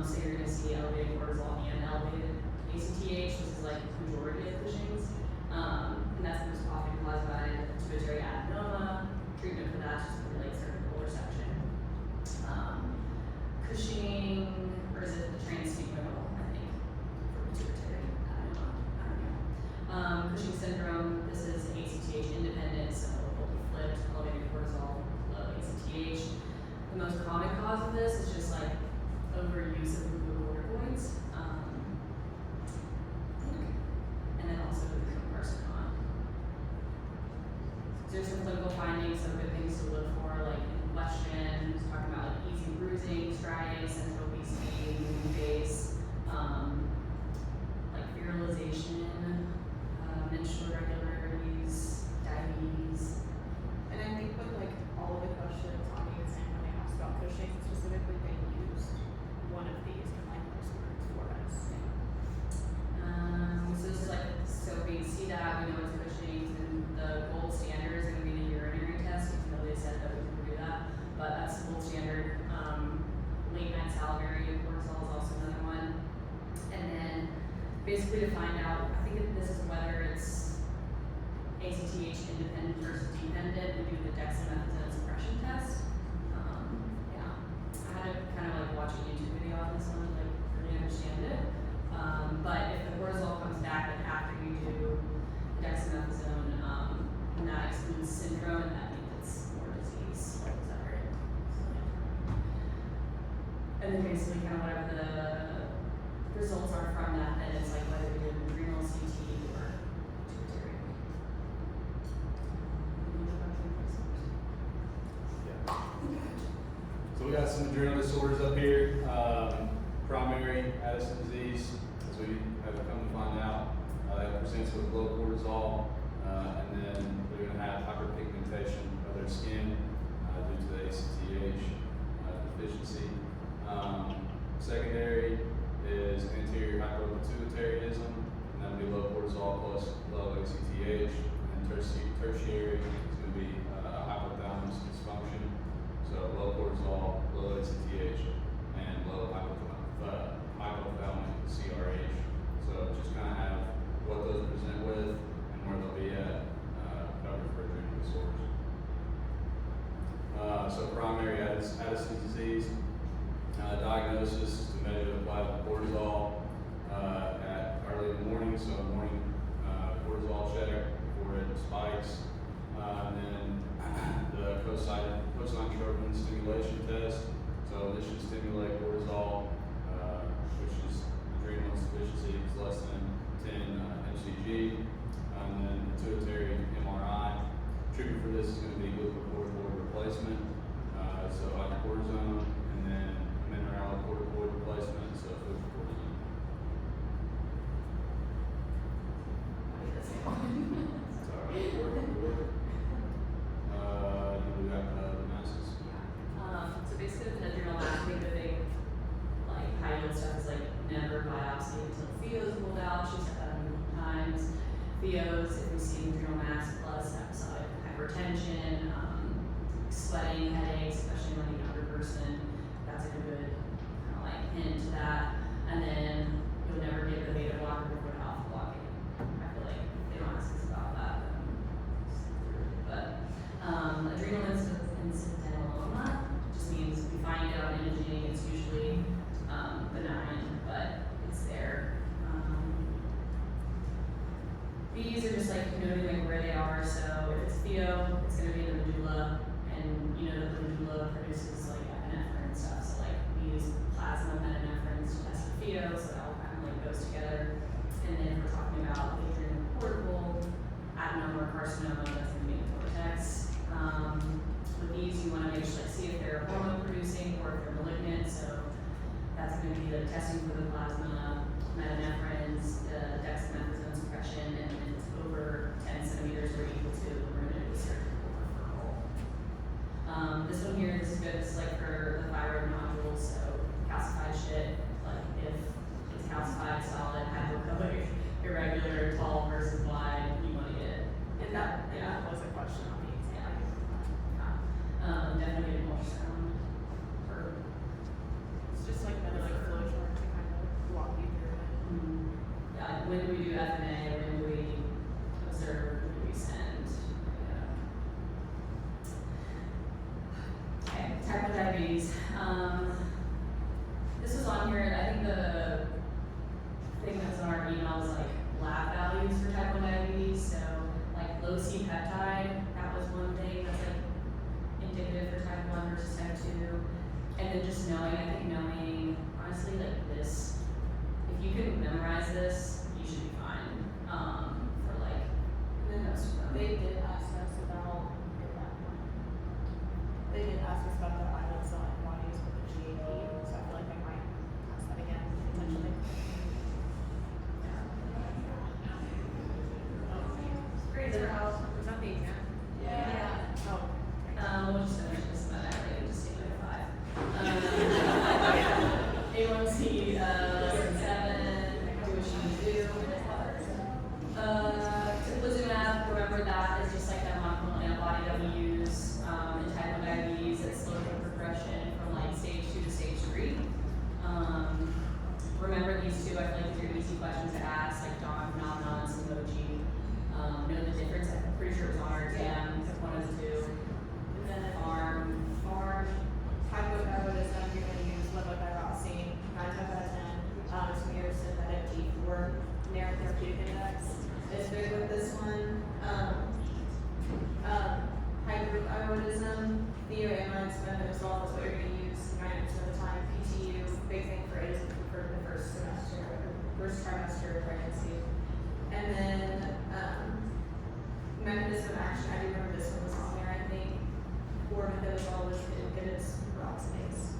So you're gonna see elevated cortisol and elevated ACTH, which is like the majority of Cushing's. And that's most often caused by pituitary adenoma. Treatment for that is just like cervical resection. Cushing, or is it the transmural, I think, for pituitary adenoma? I don't know. Cushing syndrome, this is ACTH independent, so it'll be flipped, elevated cortisol, low ACTH. The most common cause of this is just like overuse of glucocorticoids. And then also adrenal carcinoma. There's some clinical findings, some good things to look for, like in question, talking about like easy bruising, striating, central obesity, moving face, like virilization, menstrual irregularities, diabetes. And I think with like all of the questions on the exam when they asked about Cushing specifically, they used one of these in like most words for us. So this is like, so we see that, we know it's Cushing's, and the gold standard is gonna be the urinary test, even though they said that we can do that, but that's the gold standard. Late night salivary cortisol is also another one. And then basically to find out, I think this is whether it's ACTH independent versus dependent, we do the dexamethasone suppression test. Yeah, I had to kind of like watch a YouTube video on this one to like really understand it. But if the cortisol comes back like after you do the dexamethasone, and that excludes syndrome, and that means it's more disease. Is that right? And then basically kind of whatever the results are from that, then it's like whether we do an adrenal CT or pituitary. Yeah. So we got some adrenal disorders up here. Primary Addison disease, as we have come to find out, that presents with low cortisol, and then we're going to have hyperpigmentation of their skin due to the ACTH deficiency. Secondary is anterior hypopituitarism, and that would be low cortisol plus low ACTH. And tertiary is going to be hypothalamus dysfunction, so low cortisol, low ACTH, and low hypothalamic CRH. So just kind of have what those present with and where they'll be at covered for adrenal disorders. So primary Addison disease. Diagnosis is to measure the plasma cortisol at early in the morning, so morning cortisol check before it spikes. And then the cosine-Schroven stimulation test. So this should stimulate cortisol, which is adrenal insufficiency is less than 10 mcg. And then pituitary MRI. Treatment for this is going to be glucocorticoid replacement, so hydrocortisone, and then mineralocorticoid replacement, so fludrocortisone. Sorry, you got the masses. So basically with adrenal mass, I think the big like high yield stuff is like never biopsy until Theo's ruled out. She said that a million times. Theo's, if we see adrenal mass plus episodic hypertension, sweating, headaches, especially when a younger person, that's a good kind of like hint to that. And then you'll never get the beta blocker before the alpha blocking. I feel like they don't ask us about that. But adrenal incidentaloma just means we find it on imaging. It's usually benign, but it's there. These are just like noting like where they are. So if it's Theo, it's going to be in the medulla, and you know that the medulla produces like epinephrine and stuff. So like we use plasma epinephrine to test for Theo, so that all kind of like goes together. And then if we're talking about the adrenocortical adenoma or carcinoma, that's going to be in the cortex. With these, you want to make sure like see if they're hormone producing or if they're malignant. So that's going to be the testing for the plasma, metanephrines, the dexamethasone suppression, and then it's over 10 centimeters or equal to, we're going to do a surgical referral. This one here, this is good. This is like for the thyroid nodules, so calcified shit. Like if it's calcified, solid, hypochondriac, irregular, tall versus wide, you want to get it. And that was a question on the exam. Definitely get an ultrasound. It's just like another like flow chart. And then, mechanism of action, I do remember this one was on there, I think, or methadone was inhibits peroxidase.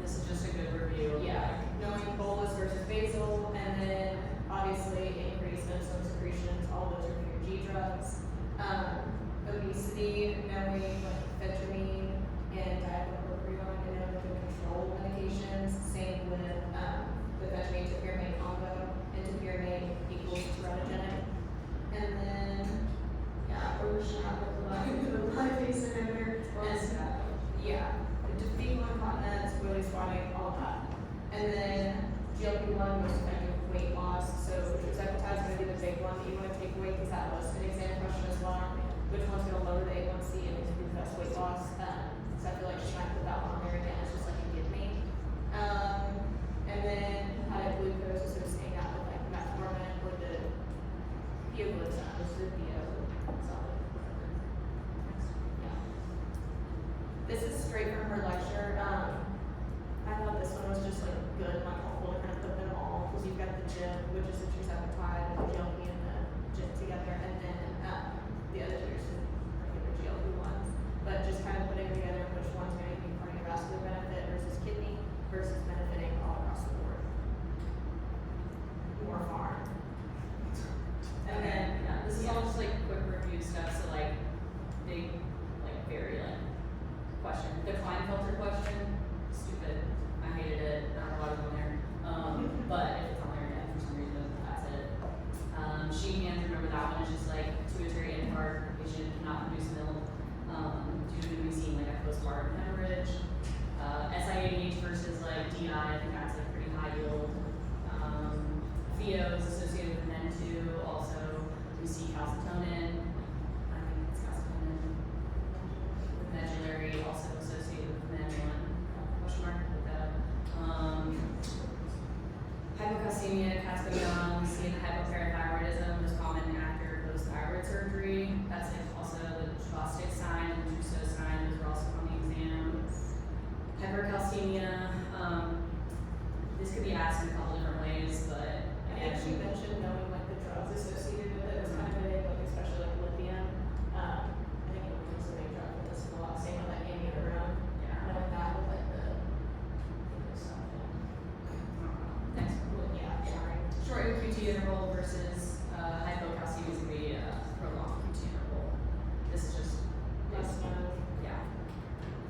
This is just a good review. Yeah, knowing bolus versus basal, and then obviously increased insulin secretions, all those are for your G drugs. Obesity, knowing like phentermine and diethylpropion, and knowing the control medications, same with, the phentermine to pyramide combo, and to pyramide equals teratogenic. And then, yeah, or shot with the lipase inhibitor, and, yeah, the fecal incontinence, willy squatting, all of that. And then GLP-1 most effective weight loss, so tirzepatide is gonna be the big one that you wanna take away, because that was an exam question as well. Which one's gonna lower the A1C and is the best weight loss? So I feel like she might put that one on there again, it's just like a give me. And then hepatic glucose associating that with like metformin or the pioglitazone, which is the solid. Yeah. This is straight from her lecture. I thought this one was just like good, like helpful to kind of put them all, because you've got the gym, which is the tirzepatide, the GLP and the gym together, and then the other two are just regular GLP-1s. But just kind of putting together which one's going to be cardiovascular benefit versus kidney versus benefiting all across the board. More farm. And then, yeah, this is all just like quick review stuff, so like, big, like, very like, question. The Klinefelter question, stupid, I hated it, I don't know why it was on there. But if it's on there again, for some reason, that's it. She can't remember that one, it's just like, pituitary infarct, patient cannot produce milk, due to me seeing like a postpartum hemorrhage. SIADH versus like DI, I think that's like pretty high yield. FeO is associated with men too, also we see calcitonin, I think it's calcitonin. Medullary also associated with men, question mark, look that up. Hypocalcemia, caspagon, we see in hypoparathyroidism, most common after post-thyroid surgery. That's like also the Chvostek sign and the Trousseau sign, those are also on the exam. Hypercalcemia, this could be asked in a couple different ways, but I think she mentioned knowing like the drugs associated with it was kind of big, like especially like lithium. I think lithium is a big drug for this a lot, same with like amiodarone. yeah. Knowing that with like the, something. Next one. Yeah, sorry. Shortened QT interval versus hypocalcemia is gonna be a prolonged QT interval. This is just Less known.